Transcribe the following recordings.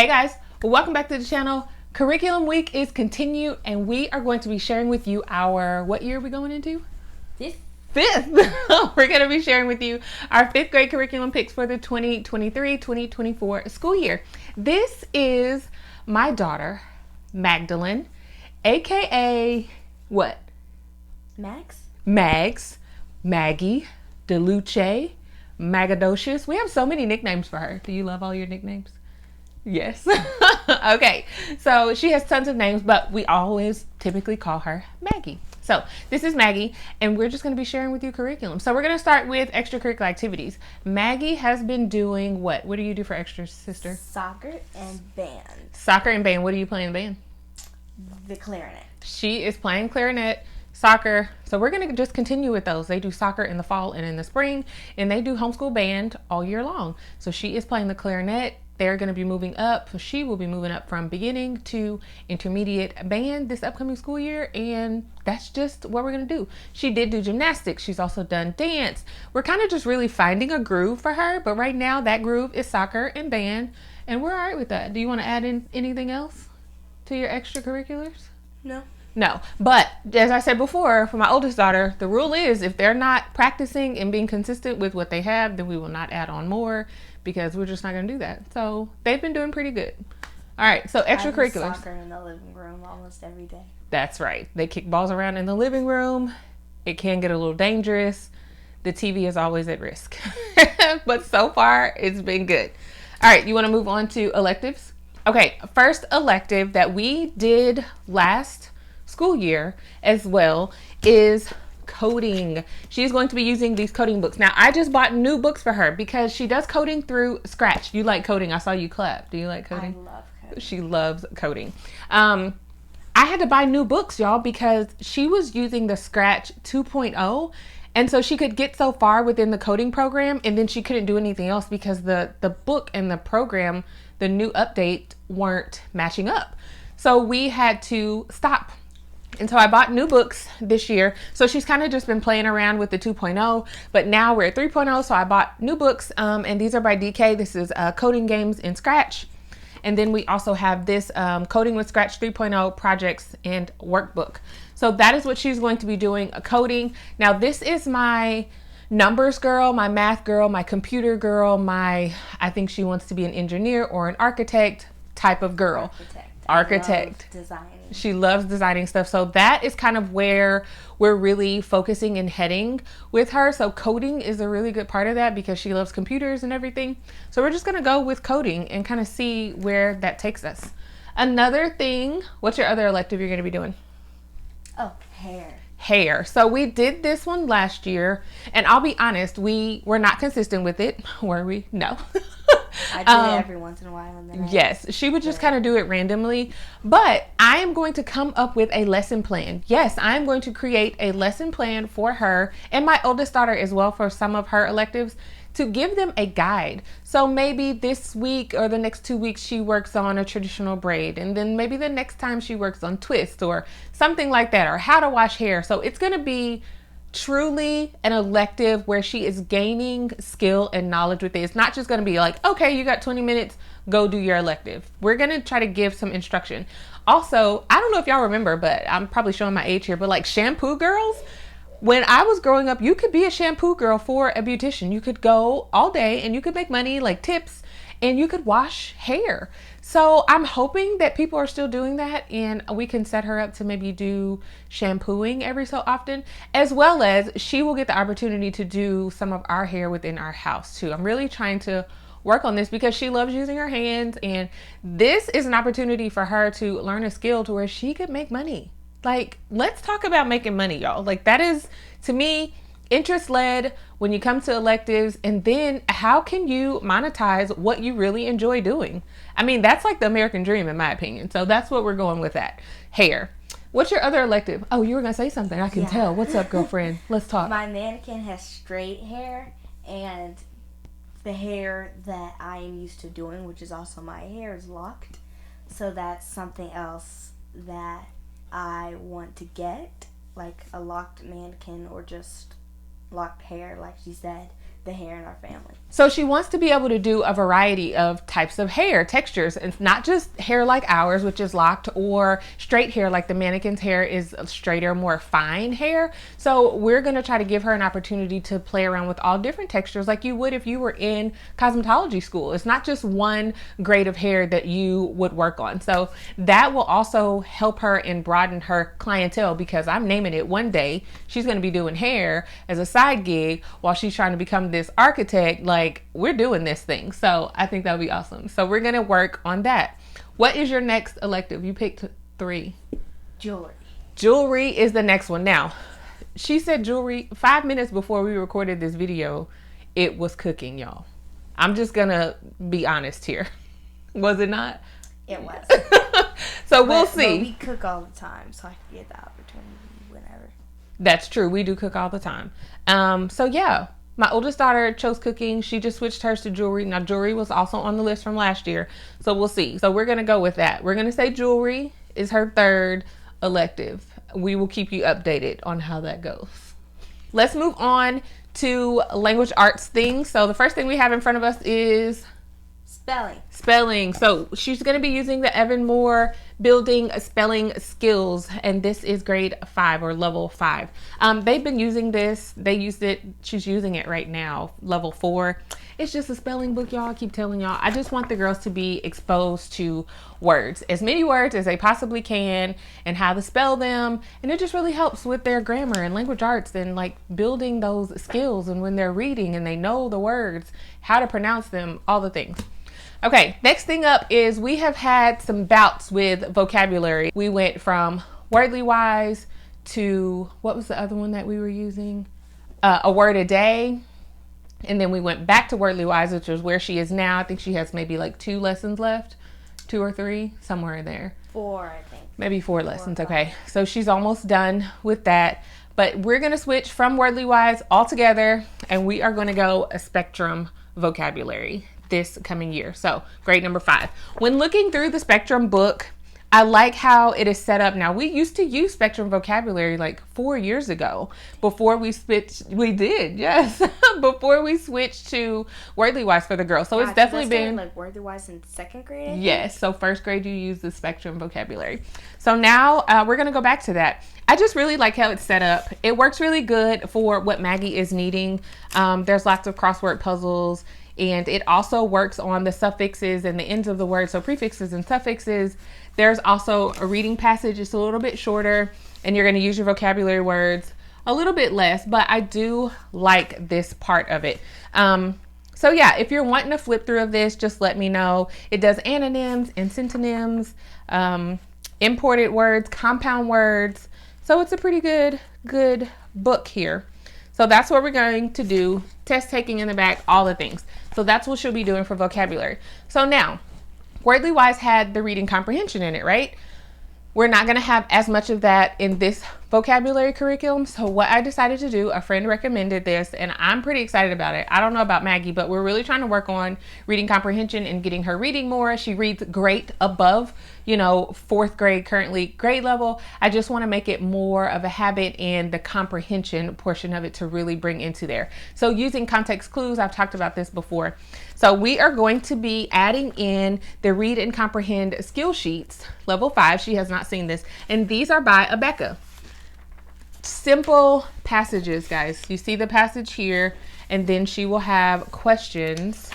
Hey guys, welcome back to the channel. Curriculum week is continued and we are going to be sharing with you our, what year are we going into? Fifth. We're going to be sharing with you our fifth grade curriculum picks for the 2023-2024 school year. This is my daughter, Magdalene, aka what? Mags, Maggie, Deluce, Magadocious. We have so many nicknames for her. Do you love all your nicknames? Yes. Okay. So she has tons of names, but we always typically call her Maggie. So this is Maggie, and we're just going to be sharing with you curriculum. So we're going to start with extracurricular activities. Maggie has been doing what? What do you do for extras, sister? Soccer and band. Soccer and band. What do you play in band? The clarinet. She is playing clarinet, soccer. So we're going to just continue with those. They do soccer in the fall and in the spring, and they do homeschool band all year long. So she is playing the clarinet. They're going to be moving up. So she will be moving up from beginning to intermediate band this upcoming school year. And that's just what we're going to do. She did do gymnastics. She's also done dance. We're kind of just really finding a groove for her. But right now that groove is soccer and band. And we're all right with that. Do you want to add in anything else to your extracurriculars? No. But as I said before, for my oldest daughter, the rule is if they're not practicing and being consistent with what they have, then we will not add on more because we're just not going to do that. So they've been doing pretty good. All right. So extracurriculars. I do soccer in the living room almost every day. That's right. They kick balls around in the living room. It can get a little dangerous. The TV is always at risk. But so far, it's been good. All right. You want to move on to electives? Okay. First elective that we did last school year as well is coding. She's going to be using these coding books. Now, I just bought new books for her because she does coding through Scratch. You like coding. I saw you clap. Do you like coding? I love coding. She loves coding. I had to buy new books, y'all, because she was using the Scratch 2.0. And so she could get so far within the coding program and then she couldn't do anything else because the book and the program, the new update, weren't matching up. So we had to stop. And so I bought new books this year. So she's kind of just been playing around with the 2.0, but now we're at 3.0. So I bought new books and these are by DK. This is Coding Games in Scratch. And then we also have this Coding with Scratch 3.0 projects and workbook. So that is what she's going to be doing, coding. Now this is my numbers girl, my math girl, my computer girl, I think she wants to be an engineer or an architect type of girl. Architect. Designing. She loves designing stuff. So that is kind of where we're really focusing and heading with her. So coding is a really good part of that because she loves computers and everything. So we're just going to go with coding and kind of see where that takes us. Another thing, what's your other elective you're going to be doing? Oh, hair. So we did this one last year and I'll be honest, we were not consistent with it. Were we? No. I do it every once in a while. And then yes, she would just kind of do it randomly. But I am going to come up with a lesson plan. Yes, I am going to create a lesson plan for her and my oldest daughter as well for some of her electives to give them a guide. So maybe this week or the next 2 weeks she works on a traditional braid. And then maybe the next time she works on twists or something like that, or how to wash hair. So it's going to be truly an elective where she is gaining skill and knowledge with it. It's not just going to be like, okay, you got 20 minutes, go do your elective. We're going to try to give some instruction. Also, I don't know if y'all remember, but I'm probably showing my age here, but like shampoo girls, when I was growing up, you could be a shampoo girl for a beautician. You could go all day and you could make money, like tips, and you could wash hair. So I'm hoping that people are still doing that and we can set her up to maybe do shampooing every so often, as well as she will get the opportunity to do some of our hair within our house too. I'm really trying to work on this because she loves using her hands and this is an opportunity for her to learn a skill to where she could make money. Like, let's talk about making money, y'all. Like that is, to me, interest-led when you come to electives, and then how can you monetize what you really enjoy doing? I mean, that's like the American dream in my opinion. So that's what we're going with that. Hair. What's your other elective? Oh, you were going to say something. I can tell. What's up, girlfriend? Let's talk. My mannequin has straight hair and the hair that I am used to doing, which is also my hair, is locked. So that's something else that I want to get, like a locked mannequin or just locked hair, like she said, the hair in our family. So she wants to be able to do a variety of types of hair textures, and not just hair like ours, which is locked, or straight hair like the mannequin's hair is straighter, more fine hair. So we're going to try to give her an opportunity to play around with all different textures like you would if you were in cosmetology school. It's not just one grade of hair that you would work on. So that will also help her and broaden her clientele, because I'm naming it, one day she's going to be doing hair as a side gig while she's trying to become this architect. Like, we're doing this thing. So I think that'll be awesome. So we're going to work on that. What is your next elective? You picked 3. Jewelry. Jewelry is the next one. Now, she said jewelry 5 minutes before we recorded this video. It was cooking, y'all. I'm just going to be honest here. Was it not? It was. So we'll see. But we cook all the time, so I can get the opportunity whenever. That's true. We do cook all the time. So yeah. My oldest daughter chose cooking. She just switched hers to jewelry. Now, jewelry was also on the list from last year. So we'll see. So we're going to go with that. We're going to say jewelry is her 3rd elective. We will keep you updated on how that goes. Let's move on to language arts things. So the first thing we have in front of us is spelling. So she's going to be using the Evan Moore building spelling skills, and this is grade 5 or level 5. They've been using this. They used it. She's using it right now, level 4. It's just a spelling book, y'all. I keep telling y'all, I just want the girls to be exposed to words, as many words as they possibly can, and how to spell them. And it just really helps with their grammar and language arts, and like building those skills. And when they're reading and they know the words, how to pronounce them, all the things. Okay, next thing up is we have had some bouts with vocabulary. We went from Wordly Wise to, what was the other one that we were using? A word a day. And then we went back to Wordly Wise, which is where she is now. I think she has maybe like 2 lessons left, 2 or 3, somewhere in there. 4, I think. Maybe 4 lessons. Okay, so she's almost done with that. But we're going to switch from Wordly Wise altogether, and we are going to go a Spectrum vocabulary this coming year. So grade number 5. When looking through the Spectrum book, I like how it is set up now. We used to use Spectrum vocabulary like 4 years ago before we switched. We did, yes, before we switched to Wordly Wise for the girls. So it's definitely been like Wordly Wise in 2nd grade. I think. Yes, so 1st grade you use the Spectrum vocabulary. So now we're gonna go back to that. I just really like how it's set up. It works really good for what Maggie is needing. There's lots of crossword puzzles. And it also works on the suffixes and the ends of the word, so prefixes and suffixes. There's also a reading passage. It's a little bit shorter, and you're going to use your vocabulary words a little bit less, but I do like this part of it. So yeah, if you're wanting a flip through of this, just let me know. It does antonyms and synonyms, imported words, compound words. So it's a pretty good book here. So that's what we're going to do. Test taking in the back, all the things. So that's what she'll be doing for vocabulary. So now, Wordly Wise had the reading comprehension in it, right? We're not going to have as much of that in this vocabulary curriculum. So what I decided to do, a friend recommended this, and I'm pretty excited about it. I don't know about Maggie, but we're really trying to work on reading comprehension and getting her reading more. She reads great above, 4th grade, currently grade level. I just want to make it more of a habit and the comprehension portion of it to really bring into there. So using context clues, I've talked about this before. So we are going to be adding in the read and comprehend skill sheets, level 5. She has not seen this. And these are by Abeka. Simple passages, guys. You see the passage here, and then she will have questions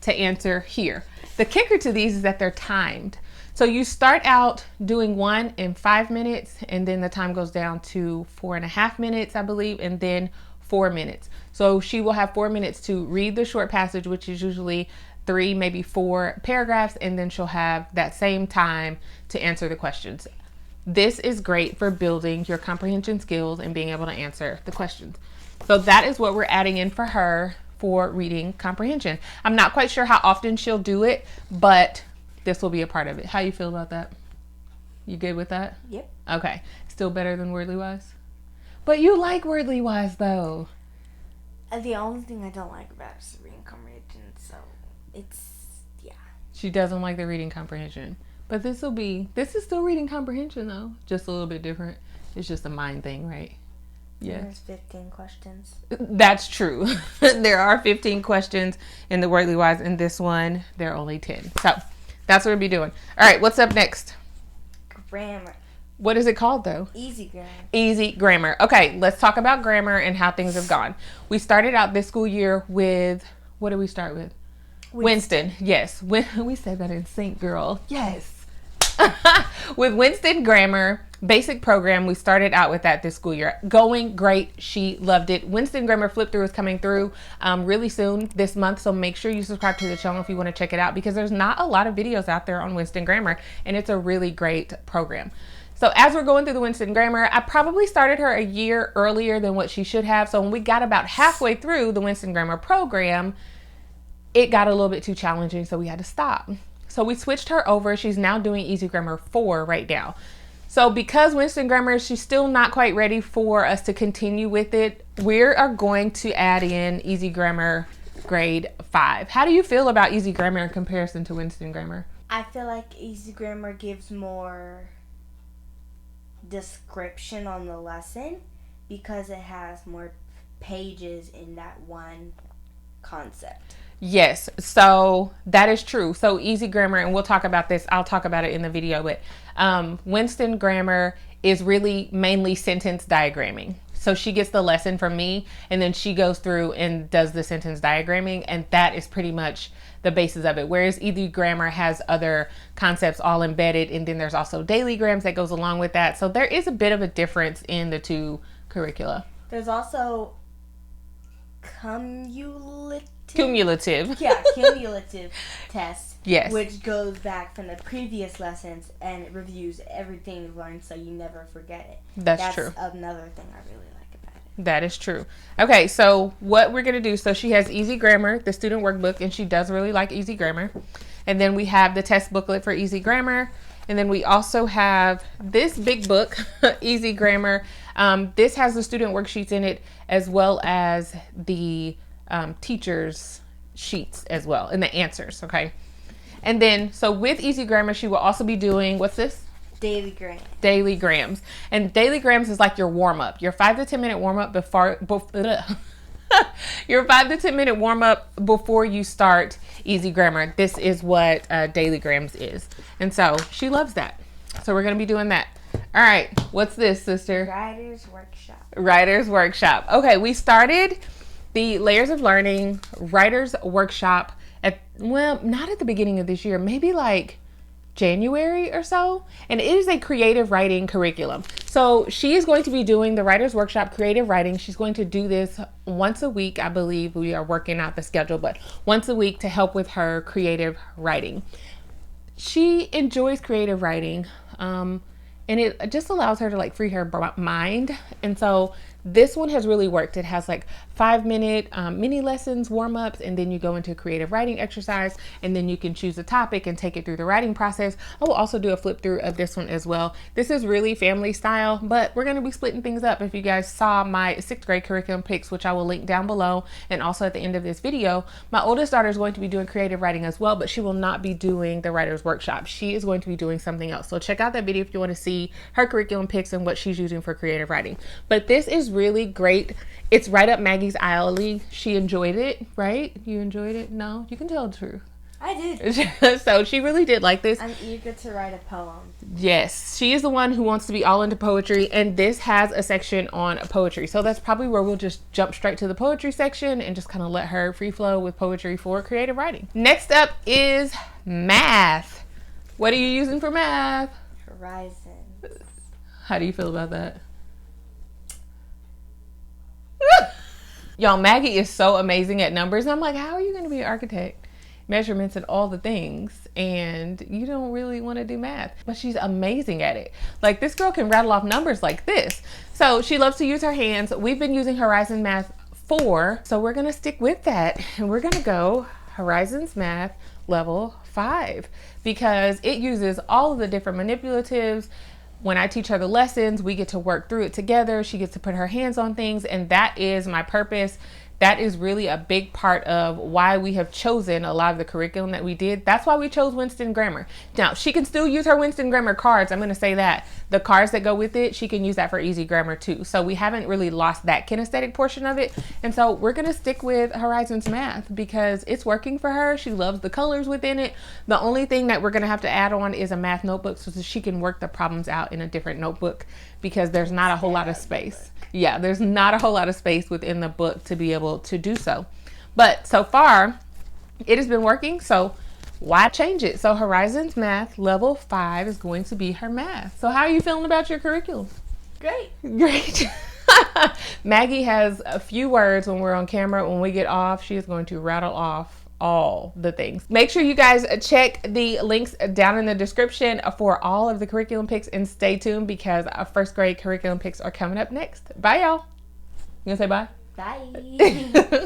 to answer here. The kicker to these is that they're timed. So you start out doing one in 5 minutes, and then the time goes down to 4.5 minutes, I believe, and then 4 minutes. So she will have 4 minutes to read the short passage, which is usually 3, maybe 4 paragraphs, and then she'll have that same time to answer the questions. This is great for building your comprehension skills and being able to answer the questions. So that is what we're adding in for her for reading comprehension. I'm not quite sure how often she'll do it, but this will be a part of it. How you feel about that? You good with that? Yep. Okay. Still better than Wordly Wise? But you like Wordly Wise though. The only thing I don't like about it is the reading comprehension, so yeah. She doesn't like the reading comprehension. But this is still reading comprehension though. Just a little bit different. It's just a mind thing, right? Yeah. There's 15 questions. That's true. There are 15 questions in the Wordly Wise. In this one, there are only 10. So that's what we'll be doing. All right, what's up next? Grammar. What is it called, though? Easy grammar. Easy grammar. Okay, let's talk about grammar and how things have gone. We started out this school year with, what did we start with? Winston. Yes. We said that in sync, girl. Yes. With Winston Grammar basic program, we started out with that this school year. Going great. She loved it. Winston Grammar flip through is coming through really soon this month, so make sure you subscribe to the channel if you want to check it out, because there's not a lot of videos out there on Winston Grammar, and it's a really great program. So as we're going through the Winston Grammar, I probably started her a year earlier than what she should have. So when we got about halfway through the Winston Grammar program, it got a little bit too challenging, so we had to stop. So we switched her over. She's now doing Easy Grammar 4 right now. So because Winston Grammar, she's still not quite ready for us to continue with it, we are going to add in Easy Grammar grade 5. How do you feel about Easy Grammar in comparison to Winston Grammar? I feel like Easy Grammar gives more description on the lesson because it has more pages in that one concept. Yes, so that is true. So Easy Grammar, and we'll talk about this, I'll talk about it in the video, but Winston Grammar is really mainly sentence diagramming. So she gets the lesson from me, and then she goes through and does the sentence diagramming, and that is pretty much the basis of it. Whereas Easy Grammar has other concepts all embedded, and then there's also daily grams that goes along with that. So there is a bit of a difference in the two curricula. There's also cumulative test. Yes. Which goes back from the previous lessons and it reviews everything you've learned so you never forget it. That's true. That's another thing I really like about it. That is true. Okay, so what we're going to do, so she has Easy Grammar, the student workbook, and she does really like Easy Grammar. And then we have the test booklet for Easy Grammar. And then we also have this big book, Easy Grammar. This has the student worksheets in it, as well as the teacher's sheets as well, and the answers, okay? And then, so with Easy Grammar, she will also be doing, what's this? Daily grams. Daily grams. And daily grams is like your warm-up, your 5 to 10 minute warm-up before your 5 to 10 minute warm-up before you start Easy Grammar. This is what daily grams is. And so she loves that. So we're going to be doing that. All right. What's this, sister? Writer's Workshop. Writer's Workshop. Okay. We started the Layers of Learning Writer's Workshop not at the beginning of this year, maybe like January or so. And it is a creative writing curriculum. So she is going to be doing the Writer's Workshop creative writing. She's going to do this once a week. I believe we are working out the schedule, but once a week to help with her creative writing. She enjoys creative writing. And it just allows her to like free her mind. And so this one has really worked. It has like 5-minute mini lessons, warm-ups, and then you go into a creative writing exercise, and then you can choose a topic and take it through the writing process. I will also do a flip through of this one as well. This is really family style, but we're going to be splitting things up. If you guys saw my 6th grade curriculum pics, which I will link down below and also at the end of this video, my oldest daughter is going to be doing creative writing as well, but she will not be doing the Writer's Workshop. She is going to be doing something else. So check out that video if you want to see her curriculum pics and what she's using for creative writing. But this is really great. It's right up Maggie's alley. She enjoyed it, right? You enjoyed it? No? You can tell the truth. I did. So she really did like this. I'm eager to write a poem. Yes, she is the one who wants to be all into poetry, and this has a section on poetry. So that's probably where we'll just jump straight to the poetry section and just kind of let her free flow with poetry for creative writing. Next up is math. What are you using for math? Horizons. How do you feel about that? Y'all, Maggie is so amazing at numbers. I'm like, how are you going to be an architect? Measurements and all the things, and you don't really want to do math, but she's amazing at it. Like, this girl can rattle off numbers like this. So she loves to use her hands. We've been using Horizon Math 4, so we're going to stick with that, and we're going to go Horizons Math Level 5 because it uses all of the different manipulatives. When I teach her the lessons, we get to work through it together. She gets to put her hands on things, and that is my purpose. that is really a big part of why we have chosen a lot of the curriculum that we did. That's why we chose Winston Grammar. Now, she can still use her Winston Grammar cards. I'm going to say that. The cards that go with it, she can use that for Easy Grammar too. So we haven't really lost that kinesthetic portion of it. And so we're going to stick with Horizons Math because it's working for her. She loves the colors within it. The only thing that we're going to have to add on is a math notebook so that she can work the problems out in a different notebook because there's not a whole lot of space. Yeah, there's not a whole lot of space within the book to be able to do so. But so far, it has been working. So why change it? So Horizons Math Level 5 is going to be her math. So how are you feeling about your curriculum? Great. Great. Maggie has a few words when we're on camera. When we get off, she is going to rattle off all the things. Make sure you guys check the links down in the description for all of the curriculum picks and stay tuned because our first grade curriculum picks are coming up next. Bye, y'all. You gonna say bye? Bye.